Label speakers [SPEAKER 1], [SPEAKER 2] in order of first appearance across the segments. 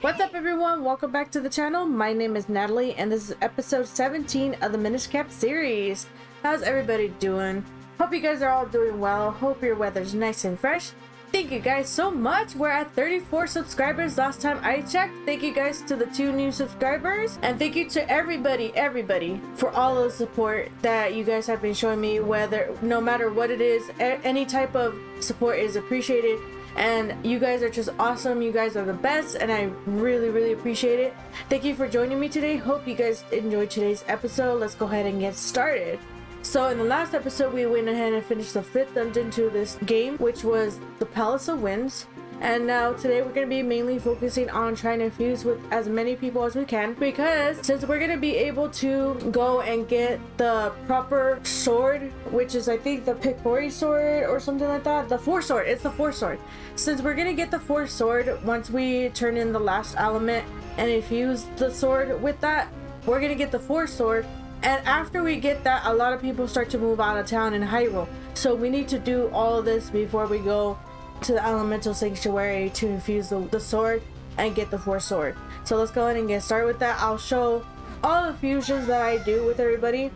[SPEAKER 1] What's up everyone, welcome back to the channel. My name is Natalie and this is episode 17 of the Minish Cap series. How's everybody doing? Hope you guys are all doing well. Hope your weather's nice and fresh. Thank you guys so much. We're at 34 subscribers last time I checked. Thank you guys to the 2 new subscribers, and thank you to everybody for all the support that you guys have been showing me. Whether no matter what it is, any type of support is appreciated, and you guys are just awesome. You guys are the best and I really appreciate it. Thank you for joining me today. Hope you guys enjoyed today's episode. Let's go ahead and get started. So in the last episode we went ahead and finished the 5th dungeon to this game, which was the Palace of Winds. And now today we're going to be mainly focusing on trying to fuse with as many people as we can, because since we're going to be able to go and get the proper sword, which is I think the Picori sword or something like that, the 4 sword, it's the 4 sword. Since we're going to get the 4 sword once we turn in the last element and infuse the sword with that, we're going to get the 4 sword. And after we get that, a lot of people start to move out of town in Hyrule. So we need to do all of this before we go to the elemental sanctuary to infuse the sword and get the 4 sword. So let's go ahead and get started with that. I'll show all the fusions that I do with everybody.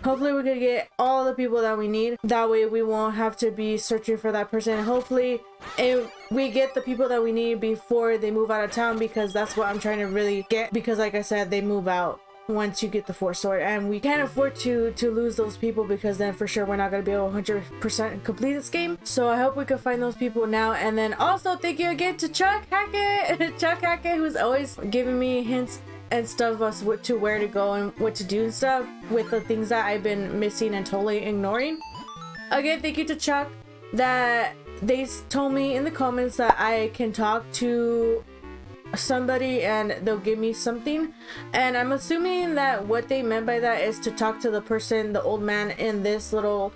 [SPEAKER 1] Hopefully we can get all the people that we need. That way we won't have to be searching for that person. Hopefully we get the people that we need before they move out of town, because that's what I'm trying to really get. Because like I said, they move out once you get the 4 sword, and we can't afford to lose those people, because then for sure we're not going to be able to 100% complete this game. So I hope we can find those people now. And then also thank you again to Chuck Hackett Chuck Hackett, who's always giving me hints and stuff as to where to go and what to do and stuff with the things that I've been missing and totally ignoring. Again, thank you to Chuck, that they told me in the comments that I can talk to somebody and they'll give me something, and I'm assuming that what they meant by that is to talk to the person, the old man in this little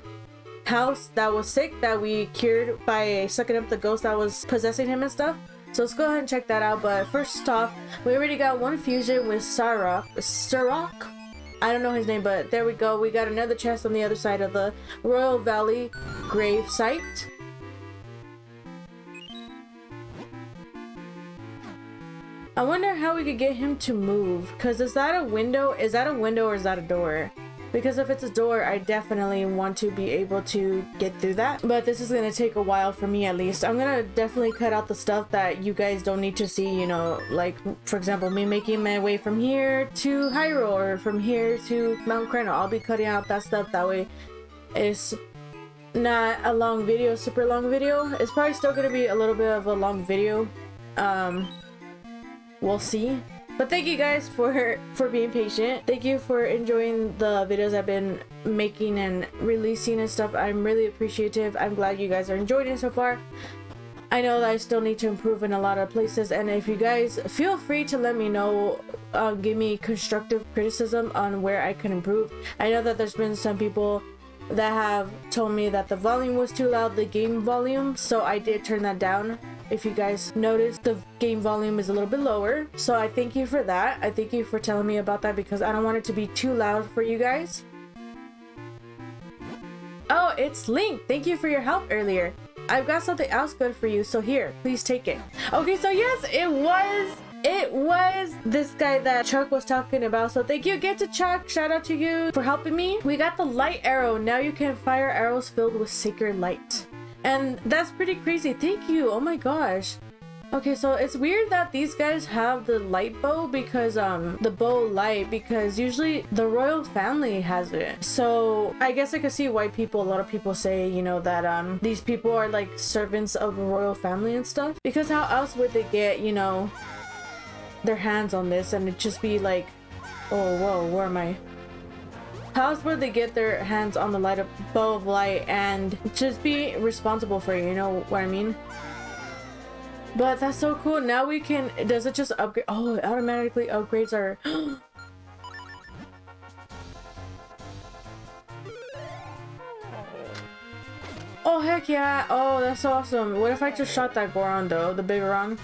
[SPEAKER 1] house that was sick, that we cured by sucking up the ghost that was possessing him and stuff. So let's go ahead and check that out. But first off, we already got one fusion with Sarok. I don't know his name, but there we go. We got another chest on the other side of the Royal Valley grave site. I wonder how we could get him to move, because is that a window? Is that a window or is that a door? Because if it's a door, I definitely want to be able to get through that. But this is going to take a while for me, at least. I'm going to definitely cut out the stuff that you guys don't need to see, you know, like for example, me making my way from here to Hyrule or from here to Mount Creno. I'll be cutting out that stuff. That way it's not a long video, super long video. It's probably still going to be a little bit of a long video. We'll see. But thank you guys for being patient. Thank you for enjoying the videos I've been making and releasing and stuff. I'm really appreciative. I'm glad you guys are enjoying it so far. I know that I still need to improve in a lot of places, and if you guys feel free to let me know, give me constructive criticism on where I can improve. I know that there's been some people that have told me that the volume was too loud, the game volume, so I did turn that down. If you guys notice, the game volume is a little bit lower, so I thank you for that. I thank you for telling me about that, because I don't want it to be too loud for you guys. Oh, it's Link. Thank you for your help earlier. I've got something else good for you, so here, please take it. Okay, so yes, it was this guy that Chuck was talking about, so thank you again to Chuck. Shout out to you for helping me. We got the light arrow. Now you can fire arrows filled with sacred light, and that's pretty crazy. Thank you. Oh my gosh. Okay, so it's weird that these guys have the light bow, because the bow light, because usually the royal family has it. So I guess I could see why a lot of people say, you know, that these people are like servants of the royal family and stuff, because how else would they get, you know, their hands on this and it just be like, oh whoa, where am I? How else would they get their hands on the bow of light and just be responsible for it, you know what I mean? But that's so cool. Now we can, does it just upgrade? Oh, it automatically upgrades our oh heck yeah. Oh, that's awesome. What if I just shot that Goron though, the big Goron?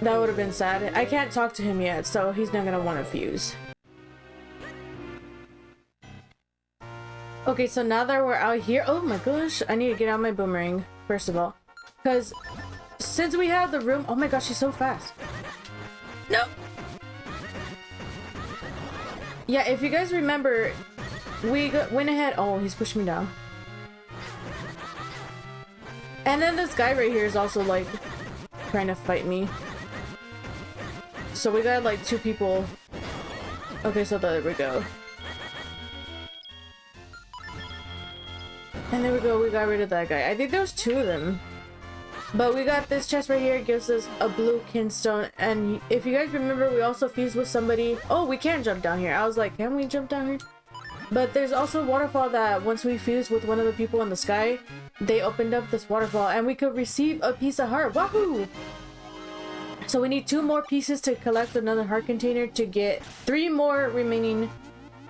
[SPEAKER 1] That would have been sad. I can't talk to him yet, so he's not gonna want to fuse. Okay, so now that we're out here, oh my gosh, I need to get out my boomerang first of all, because since we have the room, oh my gosh, she's so fast. Nope. Yeah, if you guys remember, we went ahead. Oh, he's pushing me down. And then this guy right here is also like trying to fight me. So we got like 2 people. Okay, so there we go. And there we go, we got rid of that guy. I think there was 2 of them. But we got this chest right here, it gives us a Bluekin Stone. And if you guys remember, we also fused with somebody. Oh, we can jump down here. I was like, can we jump down here? But there's also a waterfall that once we fused with one of the people in the sky, they opened up this waterfall and we could receive a piece of heart. Wahoo! So we need 2 more pieces to collect another heart container to get 3 more remaining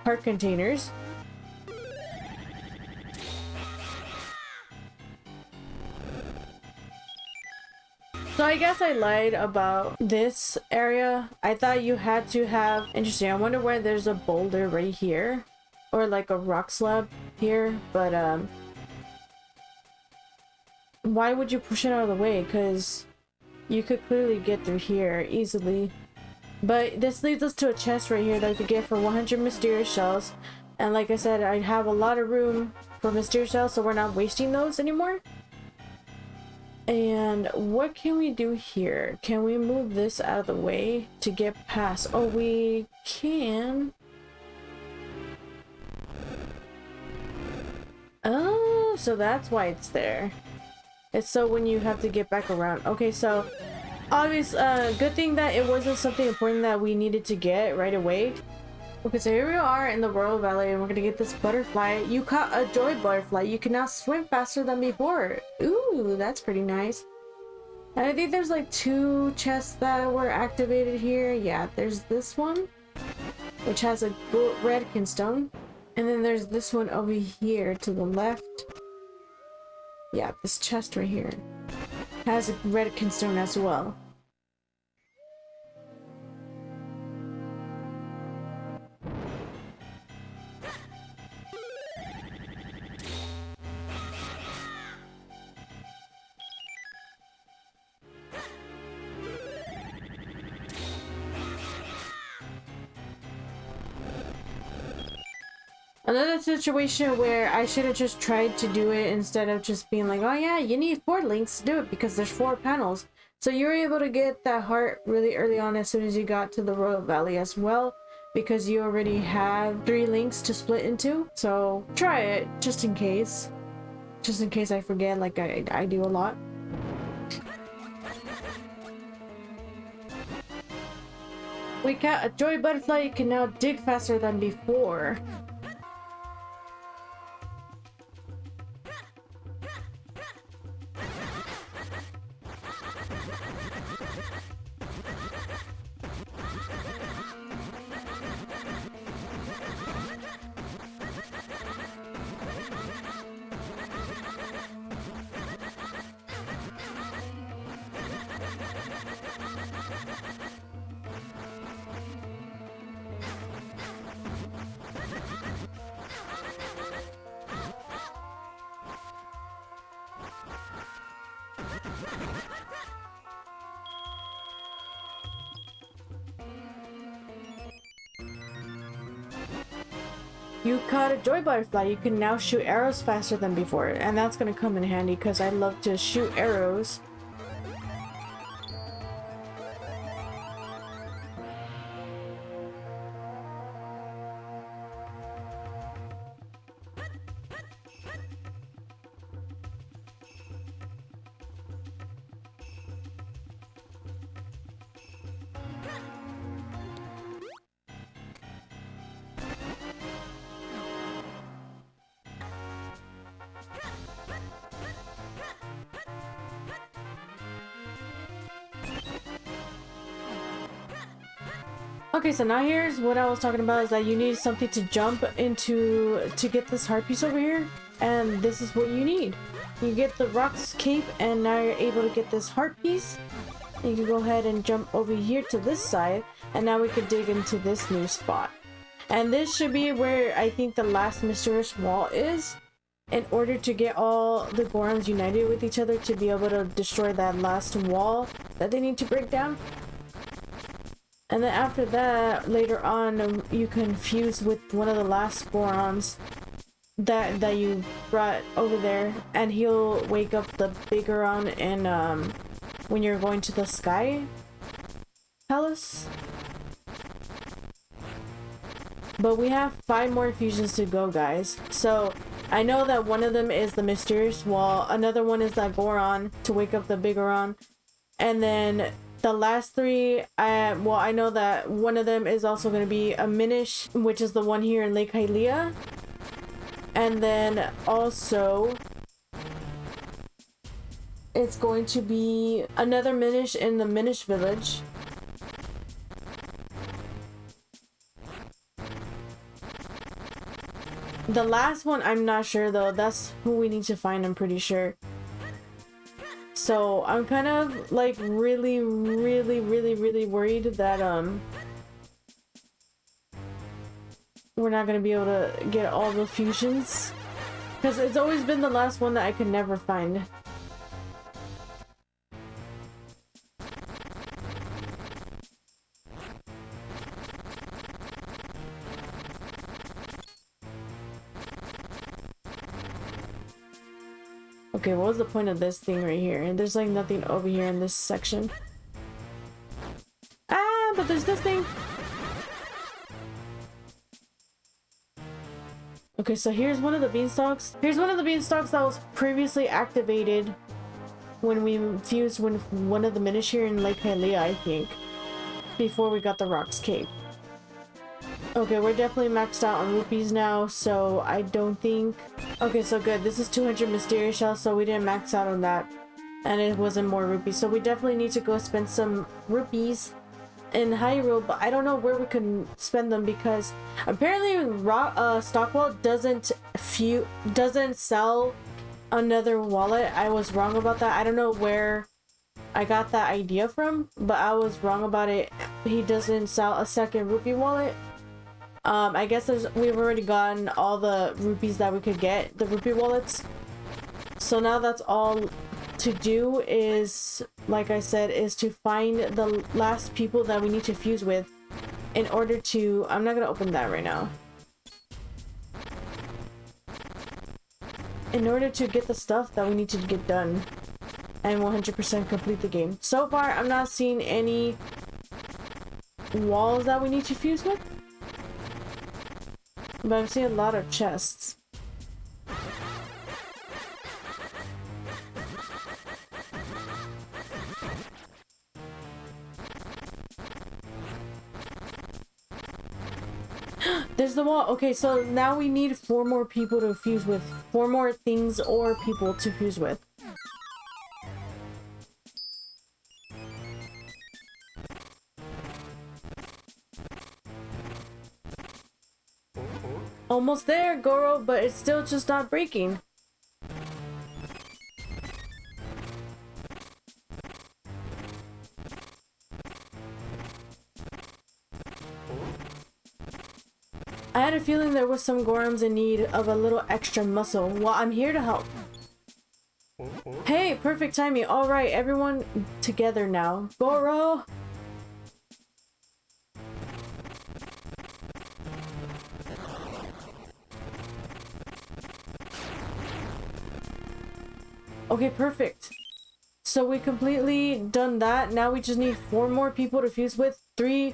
[SPEAKER 1] heart containers. So I guess I lied about this area. I thought you had to have... Interesting, I wonder where there's a boulder right here. Or like a rock slab here, but why would you push it out of the way? Because you could clearly get through here easily. But this leads us to a chest right here that we could get for 100 mysterious shells. And like I said, I have a lot of room for mysterious shells, so we're not wasting those anymore. And what can we do here? Can we move this out of the way to get past? Oh, we can. Oh, so that's why it's there. It's so when you have to get back around. Okay, so obviously, good thing that it wasn't something important that we needed to get right away. Okay, so here we are in the Royal Valley and we're gonna get this butterfly. You caught a joy butterfly. You can now swim faster than before. Ooh, that's pretty nice. And I think there's like 2 chests that were activated here. Yeah, there's this one, which has a Bluekin Stone. And then there's this one over here to the left. Yeah, this chest right here has a Bluekin Stone as well. Another situation where I should have just tried to do it instead of just being like, oh yeah, you need 4 links to do it because there's 4 panels. So you were able to get that heart really early on as soon as you got to the Royal Valley as well, because you already have 3 links to split into. So try it just in case. Just in case I forget, like I do a lot. We got a joy butterfly. You can now dig faster than before. You caught a joy butterfly. You can now shoot arrows faster than before, and that's gonna come in handy because I love to shoot arrows. Okay, so now here's what I was talking about, is that you need something to jump into to get this heart piece over here, and this is what you need. You get the Rock's Cape, and now you're able to get this heart piece. You can go ahead and jump over here to this side, and now we can dig into this new spot. And this should be where I think the last mysterious wall is, in order to get all the Gorons united with each other to be able to destroy that last wall that they need to break down. And then after that, later on, you can fuse with one of the last Gorons that you brought over there, and he'll wake up the big Goron and when you're going to the Sky Palace. But we have 5 more fusions to go, guys. So I know that one of them is the Mysterious Wall, another one is that Goron to wake up the big Goron, and then the last 3, I know that one of them is also going to be a Minish, which is the one here in Lake Hylia. And then also it's going to be another Minish in the Minish village. The last one, I'm not sure though. That's who we need to find, I'm pretty sure. So I'm kind of like really worried that we're not gonna be able to get all the fusions, because it's always been the last one that I could never find. Okay, what was the point of this thing right here? And there's like nothing over here in this section. Ah, but there's this thing. Okay, so here's one of the beanstalks. Here's one of the beanstalks that was previously activated when we fused with one of the Minish here in Lake Hylia, I think. Before we got the Rocks Cape. Okay, we're definitely maxed out on rupees now, so I don't think... Okay, so good. This is 200 Mysterious Shells, so we didn't max out on that. And it wasn't more rupees, so we definitely need to go spend some rupees in Hyrule, but I don't know where we can spend them because apparently Stockwell doesn't sell another wallet. I was wrong about that. I don't know where I got that idea from, but I was wrong about it. He doesn't sell a second rupee wallet. I guess we've already gotten all the rupees that we could get, the rupee wallets. So now that's all to do is, like I said, is to find the last people that we need to fuse with in order to... I'm not gonna open that right now. In order to get the stuff that we need to get done and 100% complete the game. So far, I'm not seeing any walls that we need to fuse with. But I'm seeing a lot of chests. There's the wall. Okay, so now we need 4 more people to fuse with. 4 more things or people to fuse with. Almost there, Goro, but it's still just not breaking. I had a feeling there was some Gorons in need of a little extra muscle. Well, I'm here to help. Hey, perfect timing. All right, everyone together now. Goro! Okay, perfect. So we completely done that. Now we just need 4 more people to fuse with. 3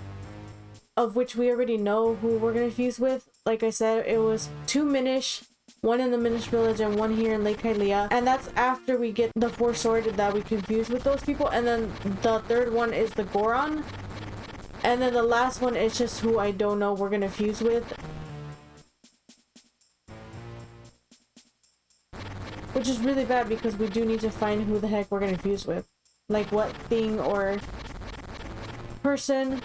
[SPEAKER 1] of which we already know who we're gonna fuse with. Like I said, it was 2 Minish, 1 in the Minish village and 1 here in Lake Hylia. And that's after we get the 4 sword that we can fuse with those people. And then the 3rd one is the Goron. And then the last one is just who I don't know we're gonna fuse with. Which is really bad because we do need to find who the heck we're gonna fuse with. Like what thing or person.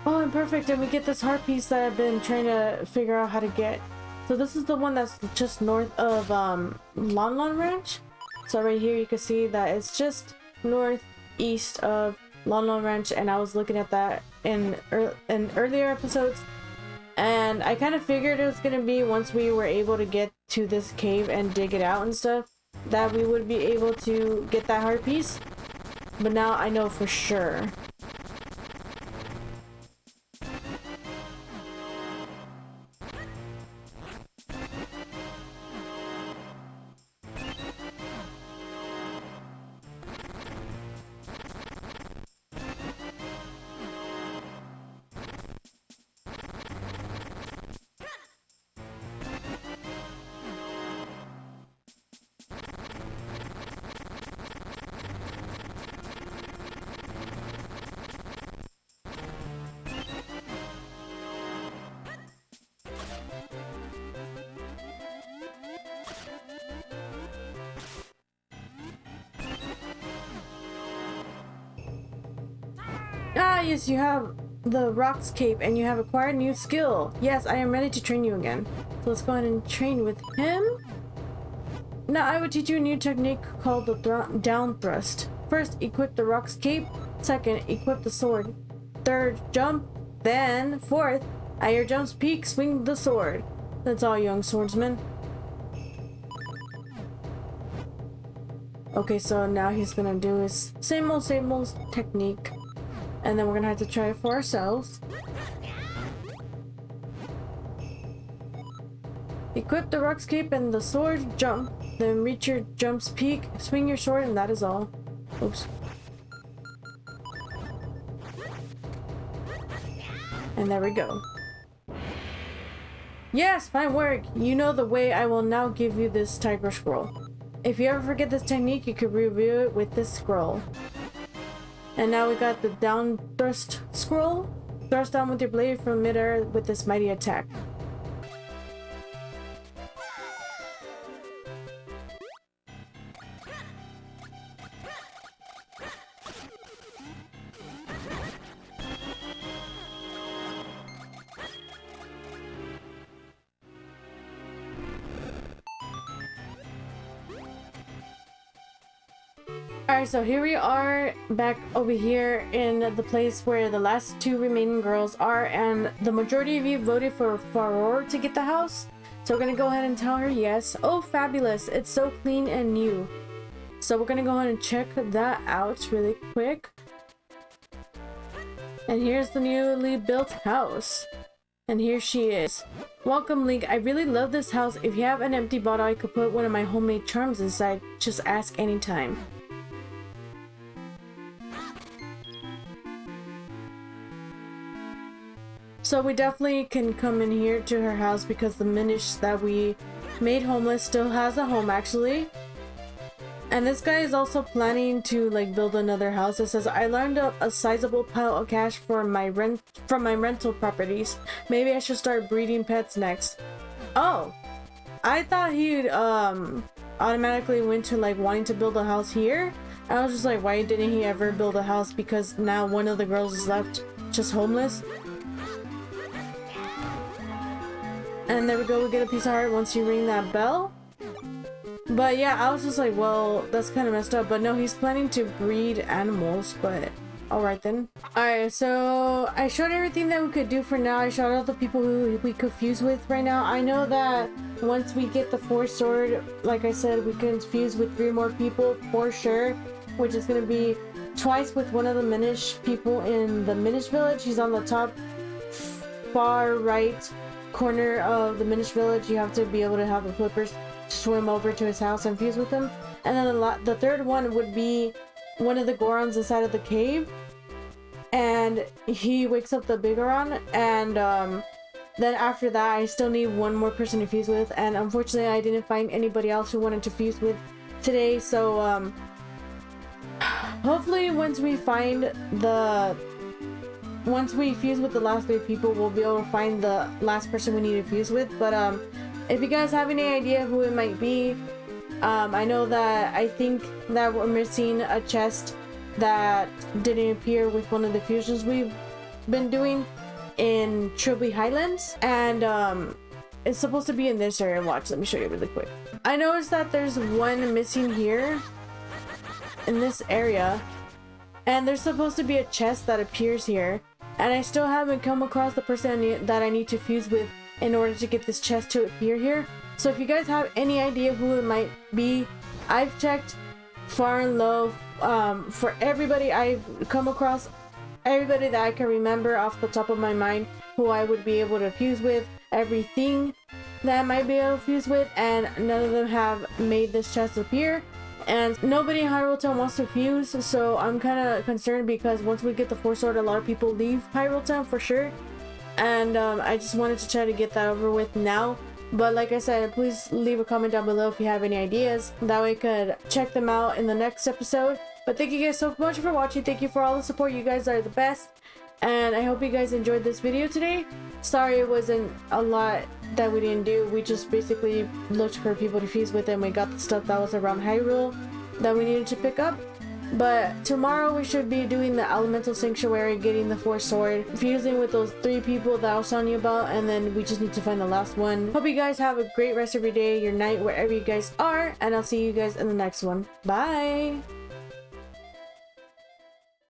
[SPEAKER 1] Oh, and perfect, and we get this heart piece that I've been trying to figure out how to get. So this is the one that's just north of Lon Lon Ranch. So right here you can see that it's just northeast of Lon Lon Ranch, and I was looking at that in earlier episodes, and I kind of figured it was gonna be once we were able to get to this cave and dig it out and stuff that we would be able to get that heart piece, but now I know for sure. Ah, yes, you have the Rocks Cape and you have acquired new skill. Yes, I am ready to train you again. So let's go ahead and train with him. Now I will teach you a new technique called the down thrust. First, equip the Rocks Cape. Second, equip the sword. Third, jump. Then, fourth, at your jump's peak, swing the sword. That's all, young swordsman. Okay, so now he's gonna do his same old technique. And then we're gonna have to try it for ourselves. Equip the Rocks Cape and the sword, jump. Then reach your jump's peak, swing your sword, and that is all. Oops. And there we go. Yes, fine work. You know the way. I will now give you this tiger scroll. If you ever forget this technique, you could review it with this scroll. And now we got the down thrust scroll. Thrust down with your blade from midair with this mighty attack. Alright, so here we are back over here in the place where the last two remaining girls are, and the majority of you voted for Faror to get the house. So we're gonna go ahead and tell her yes. Oh, fabulous. It's so clean and new. So we're gonna go ahead and check that out really quick. And here's the newly built house. And here she is. Welcome, Link. I really love this house. If you have an empty bottle, I could put one of my homemade charms inside. Just ask anytime. So we definitely can come in here to her house because the Minish that we made homeless still has a home, actually. And this guy is also planning to like build another house. It says, I learned a sizable pile of cash for my rental properties. Maybe I should start breeding pets next. Oh, I thought he'd automatically went to like wanting to build a house here. I was just like, why didn't he ever build a house? Because now one of the girls is left just homeless. And there we go, we get a piece of heart once you ring that bell. But yeah, I was just like, well, that's kind of messed up. But no, he's planning to breed animals, but alright then. Alright, so I showed everything that we could do for now. I showed all the people who we could fuse with right now. I know that once we get the 4th sword, like I said, we can fuse with 3 more people for sure. Which is going to be twice with one of the Minish people in the Minish village. He's on the top far right corner of the Minish village. You have to be able to have the flippers swim over to his house and fuse with him. And then the third one would be one of the Gorons inside of the cave, and he wakes up the big Goron. And then after that I still need one more person to fuse with, and unfortunately I didn't find anybody else who wanted to fuse with today. So hopefully once we fuse with the last 3 people, we'll be able to find the last person we need to fuse with. But if you guys have any idea who it might be, I know that I think that we're missing a chest that didn't appear with one of the fusions we've been doing in Trilby Highlands. And It's supposed to be in this area. Watch, let me show you really quick. I noticed that there's one missing here in this area, and there's supposed to be a chest that appears here, and I still haven't come across the person that I need to fuse with in order to get this chest to appear here. So if you guys have any idea who it might be, I've checked far and low for everybody. I've come across everybody that I can remember off the top of my mind who I would be able to fuse with, everything that I might be able to fuse with, and none of them have made this chest appear. And nobody in Hyrule Town wants to fuse, so I'm kind of concerned because once we get the 4 sword, a lot of people leave Hyrule Town for sure. And I just wanted to try to get that over with now. But like I said, please leave a comment down below if you have any ideas. That way I could check them out in the next episode. But thank you guys so much for watching. Thank you for all the support. You guys are the best. And I hope you guys enjoyed this video today. Sorry it wasn't a lot that we didn't do. We just basically looked for people to fuse with, and we got the stuff that was around Hyrule that we needed to pick up. But tomorrow we should be doing the Elemental Sanctuary, getting the 4 sword, fusing with those 3 people that I was telling you about, and then we just need to find the last one. Hope you guys have a great rest of your day, your night, wherever you guys are, and I'll see you guys in the next one. Bye!